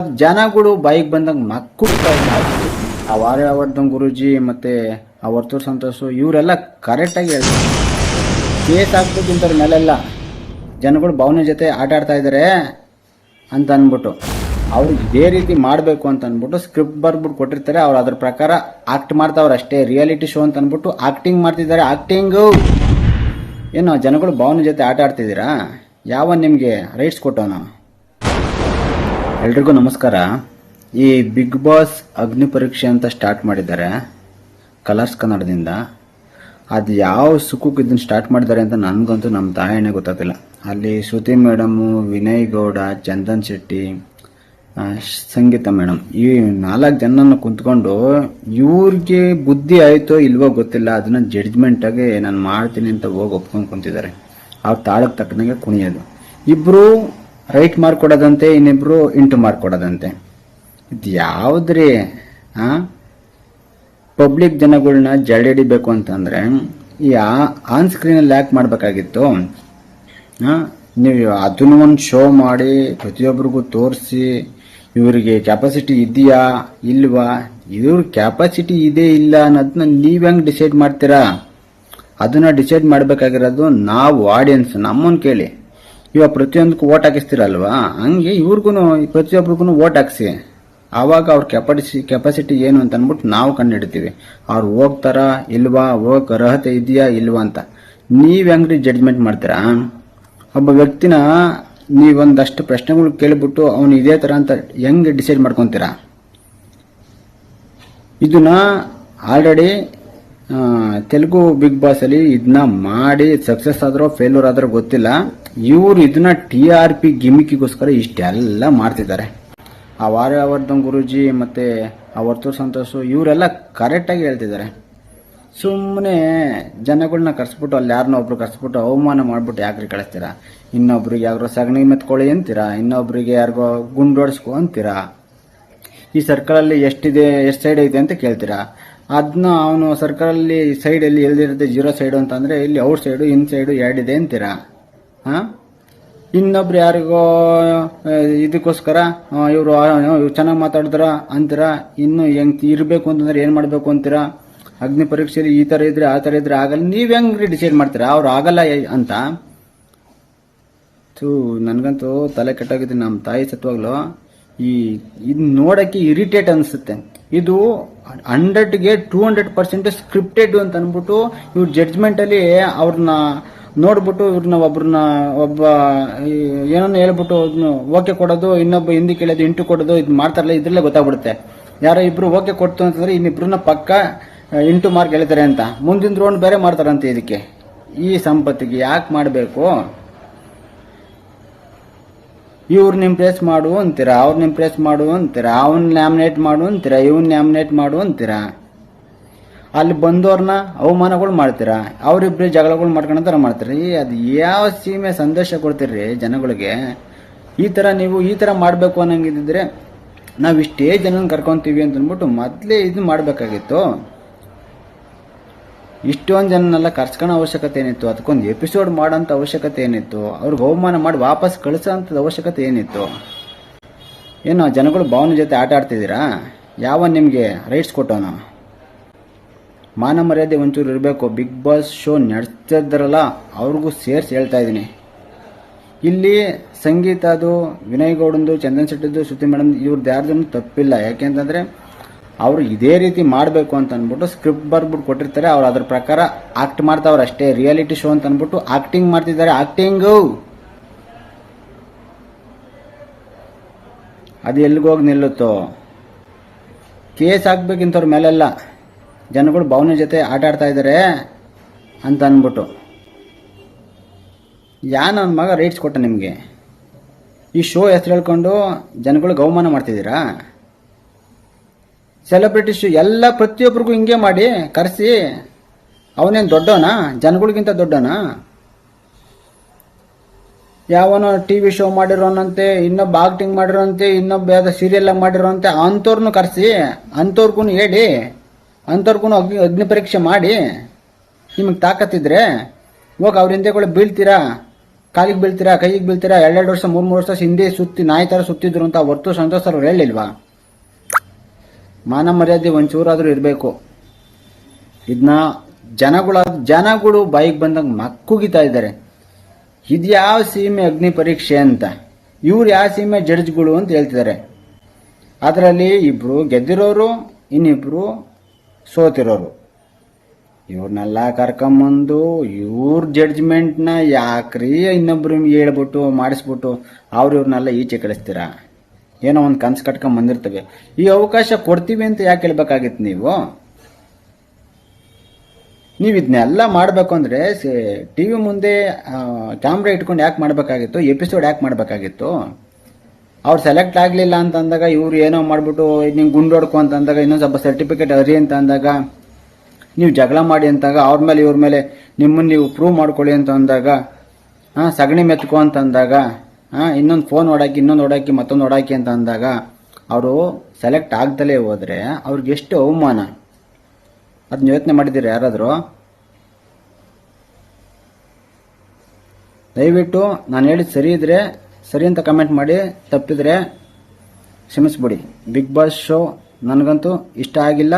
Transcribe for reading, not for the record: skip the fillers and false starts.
ಜನಗಳು ಬಾಯಿಗೆ ಬಂದಂಗೆ ಮಕ್ಕಳು ಆ ವಾರ್ಯವರ್ಧನ್ ಗುರೂಜಿ ಮತ್ತೆ ಆ ವರ್ತೂರ್ ಸಂತೋಷ್ ಇವರೆಲ್ಲ ಕರೆಕ್ಟಾಗಿ ಹೇಳ್ತಾರೆ. ಕೇಸ್ ಹಾಕ್ಬೇಕಿಂತವ್ರ ಮೇಲೆಲ್ಲ ಜನಗಳು ಭಾವನೆ ಜೊತೆ ಆಟ ಆಡ್ತಾ ಇದ್ದಾರೆ ಅಂತ ಅಂದ್ಬಿಟ್ಟು ಅವ್ರು ಇದೇ ರೀತಿ ಮಾಡಬೇಕು ಅಂತ ಅಂದ್ಬಿಟ್ಟು ಸ್ಕ್ರಿಪ್ಟ್ ಬರ್ಬಿಟ್ಟು ಕೊಟ್ಟಿರ್ತಾರೆ. ಅವ್ರು ಅದ್ರ ಪ್ರಕಾರ ಆಕ್ಟ್ ಮಾಡ್ತಾವ್ರೆ ಅಷ್ಟೇ. ರಿಯಾಲಿಟಿ ಶೋ ಅಂತ ಅಂದ್ಬಿಟ್ಟು ಆಕ್ಟಿಂಗ್ ಮಾಡ್ತಿದ್ದಾರೆ. ಆಕ್ಟಿಂಗು ಏನು ಜನಗಳು ಭಾವನೆ ಜೊತೆ ಆಟ ಆಡ್ತಿದ್ದೀರಾ? ಯಾವ ನಿಮಗೆ ರೈಟ್ಸ್ ಕೊಟ್ಟವನು? ಎಲ್ರಿಗೂ ನಮಸ್ಕಾರ. ಈ ಬಿಗ್ ಬಾಸ್ ಅಗ್ನಿ ಪರೀಕ್ಷೆ ಅಂತ ಸ್ಟಾರ್ಟ್ ಮಾಡಿದ್ದಾರೆ ಕಲರ್ಸ್ ಕನ್ನಡದಿಂದ. ಅದು ಯಾವ ಸುಖಕ್ಕೆ ಇದನ್ನು ಸ್ಟಾರ್ಟ್ ಮಾಡಿದ್ದಾರೆ ಅಂತ ನನಗಂತೂ ನಮ್ಮ ತಾಯಣ್ಣೆ ಗೊತ್ತಾಗ್ತಿಲ್ಲ. ಅಲ್ಲಿ ಶ್ರುತಿ ಮೇಡಮು, ವಿನಯ್ ಗೌಡ, ಚಂದನ್ ಶೆಟ್ಟಿ, ಸಂಗೀತ ಮೇಡಮ್, ಈ 4 ಜನನ ಕುಂತ್ಕೊಂಡು ಇವ್ರಿಗೆ ಬುದ್ಧಿ ಆಯಿತೋ ಇಲ್ವೋ ಗೊತ್ತಿಲ್ಲ, ಅದನ್ನ ಜಡ್ಜ್ಮೆಂಟಾಗಿ ನಾನು ಮಾಡ್ತೀನಿ ಅಂತ ಹೋಗಿ ಒಪ್ಕೊಂಡು ಕುಂತಿದ್ದಾರೆ. ಅವ್ರ ತಾಳಕ್ಕೆ ತಕ್ಕನಾಗೆ ಕುಣಿಯೋದು. ಇಬ್ಬರು ರೈಟ್ ಮಾರ್ಕ್ ಕೊಡೋದಂತೆ, ಇನ್ನಿಬ್ರು ಇಂಟು ಮಾರ್ಕ್ ಕೊಡೋದಂತೆ. ಇದು ಯಾವುದ್ರಿ? ಪಬ್ಲಿಕ್ ಜನಗಳನ್ನ ಜಡಿಬೇಕು ಅಂತಂದ್ರೆ ಈ ಆನ್ ಸ್ಕ್ರೀನಲ್ಲಿ ಯಾಕೆ ಮಾಡಬೇಕಾಗಿತ್ತು? ನೀವು ಅದನ್ನು ಒಂದು ಶೋ ಮಾಡಿ ಪ್ರತಿಯೊಬ್ಬರಿಗೂ ತೋರಿಸಿ ಇವರಿಗೆ ಕ್ಯಾಪಾಸಿಟಿ ಇದೆಯಾ ಇಲ್ವಾ, ಇವ್ರ ಕ್ಯಾಪಾಸಿಟಿ ಇದೆ ಇಲ್ಲ ಅನ್ನೋದನ್ನ ನೀವು ಹೆಂಗೆ ಡಿಸೈಡ್ ಮಾಡ್ತೀರಾ? ಅದನ್ನ ಡಿಸೈಡ್ ಮಾಡಬೇಕಾಗಿರೋದು ನಾವು, ಆಡಿಯನ್ಸ್. ನಮ್ಮನ್ನು ಕೇಳಿ. ಇವಾಗ ಪ್ರತಿಯೊಂದಕ್ಕೂ ಓಟ್ ಹಾಕಿಸ್ತೀರಲ್ವಾ, ಹಂಗೆ ಇವ್ರಿಗೂ ಪ್ರತಿಯೊಬ್ಬರಿಗೂ ಓಟ್ ಹಾಕ್ಸಿ. ಆವಾಗ ಅವ್ರ ಕೆಪಾಸಿಟಿ ಏನು ಅಂತ ಅಂದ್ಬಿಟ್ಟು ನಾವು ಕಂಡುಹಿಡ್ತೀವಿ. ಅವ್ರು ಹೋಗ್ತಾರಾ ಇಲ್ವಾ, ಹೋಗಕ್ಕೆ ಅರ್ಹತೆ ಇದೆಯಾ ಇಲ್ವಾ ಅಂತ ನೀವ್ ಹೆಂಗ್ರಿ ಜಡ್ಜ್ಮೆಂಟ್ ಮಾಡ್ತೀರಾ? ಒಬ್ಬ ವ್ಯಕ್ತಿನ ನೀವೊಂದಷ್ಟು ಪ್ರಶ್ನೆಗಳು ಕೇಳಿಬಿಟ್ಟು ಅವನು ಇದೇ ತರ ಅಂತ ಹೆಂಗೆ ಡಿಸೈಡ್ ಮಾಡ್ಕೊತೀರಾ? ಇದನ್ನ ಆಲ್ರೆಡಿ ತೆಲುಗು ಬಿಗ್ ಬಾಸ್ ಅಲ್ಲಿ ಇದನ್ನ ಮಾಡಿ ಸಕ್ಸಸ್ ಆದ್ರೂ ಫೇಲ್ಯೂರ್ ಆದ್ರೂ ಗೊತ್ತಿಲ್ಲ. ಇವ್ರು ಇದನ್ನ TRP ಗಿಮಿಕಿಗೋಸ್ಕರ ಇಷ್ಟೆಲ್ಲ ಮಾಡ್ತಿದ್ದಾರೆ. ಆ ವಾರ್ಯವರ್ಧನ್ ಗುರೂಜಿ ಮತ್ತೆ ಆ ವರ್ತೂರ್ ಸಂತೋಷ್ ಇವರೆಲ್ಲ ಕರೆಕ್ಟಾಗಿ ಹೇಳ್ತಿದ್ದಾರೆ. ಸುಮ್ಮನೆ ಜನಗಳನ್ನ ಕರ್ಸ್ಬಿಟ್ಟು ಅಲ್ಲಿ ಯಾರನ್ನ ಒಬ್ರು ಕರ್ಸ್ಬಿಟ್ಟು ಅವಮಾನ ಮಾಡ್ಬಿಟ್ಟು ಯಾಕ್ರಿ ಕಳಿಸ್ತೀರಾ? ಇನ್ನೊಬ್ರಿಗೆ ಯಾರೋ ಸಗಣಿ ಮೆತ್ಕೊಳ್ಳಿ ಅಂತೀರಾ, ಇನ್ನೊಬ್ರಿಗೆ ಯಾರಿಗೋ ಗುಂಡೋಡಿಸ್ಕೊ ಅಂತೀರಾ. ಈ ಸರ್ಕಲಲ್ಲಿ ಎಷ್ಟು ಸೈಡ್ ಐತೆ ಅಂತ ಕೇಳ್ತೀರಾ. ಅದನ್ನ ಅವನು ಸರ್ಕಲಲ್ಲಿ ಸೈಡಲ್ಲಿ ಎಲ್ದಿರುತ್ತೆ 0 ಸೈಡು ಅಂತಂದ್ರೆ ಇಲ್ಲಿ ಔಟ್ ಸೈಡು ಇನ್ ಸೈಡು 2 ಇದೆ ಅಂತೀರಾ. ಇನ್ನೊಬ್ರು ಯಾರಿಗೋ ಇದಕ್ಕೋಸ್ಕರ ಇವರು ಚೆನ್ನಾಗಿ ಮಾತಾಡಿದ್ರ ಅಂತೀರಾ. ಇನ್ನು ಹೆಂಗ್ ಇರಬೇಕು ಅಂತಂದ್ರೆ ಏನ್ ಮಾಡ್ಬೇಕು ಅಂತೀರಾ? ಅಗ್ನಿ ಪರೀಕ್ಷೆಯಲ್ಲಿ ಈ ತರ ಇದ್ರೆ ಆ ತರ ಇದ್ರೆ ಆಗಲ್ಲ. ನೀವ್ ಹೆಂಗ್ರಿ ಡಿಸೈಡ್ ಮಾಡ್ತೀರಾ ಅವ್ರು ಆಗಲ್ಲ ಅಂತ? ನನ್ಗಂತೂ ತಲೆ ಕೆಟ್ಟೋಗಿದೆ. ನಮ್ಮ ತಾಯಿ ಸತ್ವಾಗ್ಲು ಇದು ನೋಡಕ್ಕೆ ಇರಿಟೇಟ್ ಅನ್ಸುತ್ತೆ. ಇದು 100ಗೆ 200% ಸ್ಕ್ರಿಪ್ಟೆಡ್ ಅಂತ ಅನ್ಬಿಟ್ಟು ಇವ್ರ ಜಡ್ಜ್ಮೆಂಟ್ ಅಲ್ಲಿ ಅವ್ರನ್ನ ನೋಡ್ಬಿಟ್ಟು ಇವ್ರನ್ನ ಒಬ್ಬ ಏನನ್ನ ಹೇಳ್ಬಿಟ್ಟು ಓಕೆ ಕೊಡೋದು, ಇನ್ನೊಬ್ಬ ಹಿಂದಿ ಕೇಳೋದು, ಇಂಟು ಕೊಡೋದು, ಇದು ಮಾಡ್ತಾರಲ್ಲ. ಇದ್ರಲ್ಲೇ ಗೊತ್ತಾಗ್ಬಿಡುತ್ತೆ ಯಾರೋ ಇಬ್ರು ಓಕೆ ಕೊಡ್ತು ಅಂತಂದ್ರೆ ಇನ್ನಿಬ್ರನ್ನ ಪಕ್ಕ ಇಂಟು ಮಾರ್ಕ್ ಹೇಳ್ತಾರೆ ಅಂತ. ಮುಂದಿನ ರೌಂಡ್ ಬೇರೆ ಮಾಡ್ತಾರಂತೆ. ಇದಕ್ಕೆ ಈ ಸಂಪತ್ತಿಗೆ ಯಾಕೆ ಮಾಡಬೇಕು? ಇವ್ರನ್ನ ಇಂಪ್ರೆಸ್ ಮಾಡು ಅಂತೀರಾ, ಅವ್ರನ್ನ ಇಂಪ್ರೆಸ್ ಮಾಡು ಅಂತೀರಾ, ಅವನ್ ನ್ಯಾಮಿನೇಟ್ ಮಾಡು ಅಂತೀರಾ, ಇವನ್ ನ್ಯಾಮಿನೇಟ್ ಮಾಡು ಅಂತೀರಾ. ಅಲ್ಲಿ ಬಂದವ್ರನ್ನ ಅವಮಾನಗಳು ಮಾಡ್ತೀರಾ, ಅವರಿಬ್ರು ಜಗಳಗಳು ಮಾಡ್ಕೊಂಡಂತರ ಮಾಡ್ತೀರಿ. ಅದು ಯಾವ ಸೀಮೆ ಸಂದೇಶ ಕೊಡ್ತೀರಿ ಜನಗಳಿಗೆ? ಈ ತರ ಮಾಡಬೇಕು ಅನ್ನಂಗಿದ್ರೆ ನಾವು ಇಷ್ಟೇ ಜನ ಕರ್ಕೊಂತೀವಿ ಅಂತ ಅಂದ್ಬಿಟ್ಟು ಮೊದಲೇ ಇದು ಮಾಡಬೇಕಾಗಿತ್ತು. ಇಷ್ಟೊಂದು ಜನನೆಲ್ಲ ಕರ್ಸ್ಕೊಳ್ಳೋ ಅವಶ್ಯಕತೆ ಏನಿತ್ತು? ಅದಕ್ಕೊಂದು ಎಪಿಸೋಡ್ ಮಾಡೋಂಥ ಅವಶ್ಯಕತೆ ಏನಿತ್ತು? ಅವ್ರಿಗೆ ಅವಮಾನ ಮಾಡಿ ವಾಪಸ್ ಕಳಿಸೋಂಥದ್ದು ಅವಶ್ಯಕತೆ ಏನಿತ್ತು? ಏನೋ ಜನಗಳು ಭಾವನೆ ಜೊತೆ ಆಟ ಆಡ್ತಿದ್ದೀರಾ? ಯಾವ ನಿಮಗೆ ರೈಟ್ಸ್ ಕೊಟ್ಟವನು? ಮಾನ ಮರ್ಯಾದೆ ಒಂಚೂರು ಇರಬೇಕು. ಬಿಗ್ ಬಾಸ್ ಶೋ ನಡೆಸ್ತಿದ್ರಲ್ಲ ಅವ್ರಿಗೂ ಸೇರ್ಸಿ ಹೇಳ್ತಾ ಇದ್ದೀನಿ. ಇಲ್ಲಿ ಸಂಗೀತದು, ವಿನಯ್ ಗೌಡಂದು, ಚಂದನ್ ಶೆಟ್ಟಿದು, ಶ್ರುತಿ ಮೇಡಮ್ ಇವ್ರದ್ದು ಯಾರ್ದು ತಪ್ಪಿಲ್ಲ. ಯಾಕೆಂತಂದ್ರೆ ಅವರು ಇದೇ ರೀತಿ ಮಾಡಬೇಕು ಅಂತ ಅಂದ್ಬಿಟ್ಟು ಸ್ಕ್ರಿಪ್ಟ್ ಬರ್ಬಿಟ್ಟು ಕೊಟ್ಟಿರ್ತಾರೆ. ಅವ್ರು ಅದ್ರ ಪ್ರಕಾರ ಆಕ್ಟ್ ಮಾಡ್ತಾವ್ರೆ ಅಷ್ಟೇ. ರಿಯಾಲಿಟಿ ಶೋ ಅಂತ ಅಂದ್ಬಿಟ್ಟು ಆಕ್ಟಿಂಗ್ ಮಾಡ್ತಿದ್ದಾರೆ. ಆಕ್ಟಿಂಗು ಅದು ಎಲ್ಲಿಗೋಗಿ ನಿಲ್ಲುತ್ತೋ? ಕೇಸ್ ಹಾಕ್ಬೇಕಿಂತವ್ರ ಮೇಲೆಲ್ಲ ಜನಗಳು ಭಾವನೆ ಜೊತೆ ಆಟ ಆಡ್ತಾ ಇದ್ದಾರೆ ಅಂತ ಅಂದ್ಬಿಟ್ಟು ನನ್ನ ಮಗ ರೈಟ್ಸ್ ಕೊಟ್ಟ ನಿಮಗೆ? ಈ ಶೋ ಹೆಸರು ಹೇಳ್ಕೊಂಡು ಜನಗಳಿಗೆ ಅವಮಾನ ಮಾಡ್ತಿದ್ದೀರಾ? ಸೆಲೆಬ್ರಿಟೀಸ್ ಎಲ್ಲ ಪ್ರತಿಯೊಬ್ಬರಿಗೂ ಹಿಂಗೆ ಮಾಡಿ ಕರೆಸಿ ಅವನೇನು ದೊಡ್ಡವನಾ? ಜನಗಳಿಗಿಂತ ದೊಡ್ಡವನಾ? ಯಾವನೋ TV ಶೋ ಮಾಡಿರೋನಂತೆ, ಇನ್ನೊಬ್ಬ ಆಕ್ಟಿಂಗ್ ಮಾಡಿರೋಂತೆ, ಇನ್ನೊಬ್ಬ ಯಾವ್ದೋ ಸೀರಿಯಲ್ ಮಾಡಿರೋಂತೆ ಅಂಥವ್ರನ್ನು ಕರೆಸಿ ಅಂಥವ್ರಿಗೂ ಹೇಳಿ, ಅಂಥವ್ರಿಗೂ ಅಗ್ನಿ ಪರೀಕ್ಷೆ ಮಾಡಿ. ನಿಮಗೆ ತಾಕತ್ತಿದ್ರೆ ಹೋಗಿ ಅವ್ರ ಹಿಂದೆಗಳು ಬೀಳ್ತೀರಾ? ಕಾಲಿಗೆ ಬೀಳ್ತೀರಾ, ಕೈಗೆ ಬೀಳ್ತೀರಾ, 2 ವರ್ಷ 3 ವರ್ಷ ಹಿಂದೆ ಸುತ್ತಿ ನಾಯಿ ತರ ಸುತ್ತಿದ್ರು ಅಂತ ಹೊರ್ತು ಸಂತೋಷ್ ಅವ್ರು ಹೇಳಿಲ್ವಾ? ಮಾನ ಮರ್ಯಾದೆ ಒಂಚೂರಾದ್ರೂ ಇರಬೇಕು. ಇದನ್ನ ಜನಗಳು ಬಾಯಿಗೆ ಬಂದಂಗೆ ಮಕ್ಕುಗಿತಾ ಇದ್ದಾರೆ. ಇದ್ಯಾವ ಸೀಮೆ ಅಗ್ನಿ ಪರೀಕ್ಷೆ ಅಂತ, ಇವ್ರು ಯಾವ ಸೀಮೆ ಜಡ್ಜ್ಗಳು ಅಂತ ಹೇಳ್ತಿದ್ದಾರೆ. ಅದರಲ್ಲಿ ಇಬ್ರು ಗೆದ್ದಿರೋರು, ಇನ್ನಿಬ್ರು ಸೋತಿರೋರು. ಇವ್ರನ್ನೆಲ್ಲ ಕರ್ಕೊಂಬಂದು ಇವ್ರ ಜಡ್ಜ್ಮೆಂಟ್ನ ಯಾಕ್ರಿ ಇನ್ನೊಬ್ರು ಹೇಳ್ಬಿಟ್ಟು ಮಾಡಿಸ್ಬಿಟ್ಟು ಇವ್ರನ್ನೆಲ್ಲ ಈಚೆ ಕಳಿಸ್ತೀರಾ? ಏನೋ ಒಂದು ಕನ್ಸು ಕಟ್ಕೊಂಡ್ ಬಂದಿರ್ತವೆ. ಈ ಅವಕಾಶ ಕೊಡ್ತೀವಿ ಅಂತ ಯಾಕೆ ಹೇಳ್ಬೇಕಾಗಿತ್ತು ನೀವು? ನೀವು ಇದನ್ನೆಲ್ಲ ಮಾಡಬೇಕು ಅಂದರೆ ಟಿವಿ ಮುಂದೆ ಕ್ಯಾಮ್ರಾ ಇಟ್ಕೊಂಡು ಯಾಕೆ ಮಾಡಬೇಕಾಗಿತ್ತು? ಎಪಿಸೋಡ್ ಯಾಕೆ ಮಾಡಬೇಕಾಗಿತ್ತು? ಅವ್ರು ಸೆಲೆಕ್ಟ್ ಆಗಲಿಲ್ಲ ಅಂತ ಅಂದಾಗ ಇವ್ರು ಏನೋ ಮಾಡಿಬಿಟ್ಟು ನಿಂಗೆ ಗುಂಡೊಡ್ಕೊ ಅಂತ ಅಂದಾಗ, ಇನ್ನೊಂದು ಸ್ವಲ್ಪ ಸರ್ಟಿಫಿಕೇಟ್ ಅರಿ ಅಂತ ಅಂದಾಗ, ನೀವು ಜಗಳ ಮಾಡಿ ಅಂತಾಗ, ಅವ್ರ ಮೇಲೆ ಇವ್ರ ಮೇಲೆ ನಿಮ್ಮನ್ನು ನೀವು ಪ್ರೂವ್ ಮಾಡ್ಕೊಳ್ಳಿ ಅಂತ ಅಂದಾಗ, ಸಗಣಿ ಮೆತ್ಕೊ ಅಂತ ಅಂದಾಗ, ಇನ್ನೊಂದು ಫೋನ್ ಓಡಾಕಿ, ಇನ್ನೊಂದು ಓಡಾಕಿ, ಮತ್ತೊಂದು ಓಡಾಕಿ ಅಂತ ಅಂದಾಗ ಅವರು ಸೆಲೆಕ್ಟ್ ಆಗ್ದಲೇ ಹೋದರೆ ಅವ್ರಿಗೆ ಎಷ್ಟು ಅವಮಾನ. ಅದನ್ನ ಯೋಚನೆ ಮಾಡಿದ್ದೀರಿ ಯಾರಾದರೂ? ದಯವಿಟ್ಟು ನಾನು ಹೇಳಿದ್ದು ಸರಿ ಇದ್ರೆ ಸರಿ ಅಂತ ಕಮೆಂಟ್ ಮಾಡಿ, ತಪ್ಪಿದ್ರೆ ಕ್ಷಮಿಸ್ಬಿಡಿ. ಬಿಗ್ ಬಾಸ್ ಶೋ ನನಗಂತೂ ಇಷ್ಟ ಆಗಿಲ್ಲ.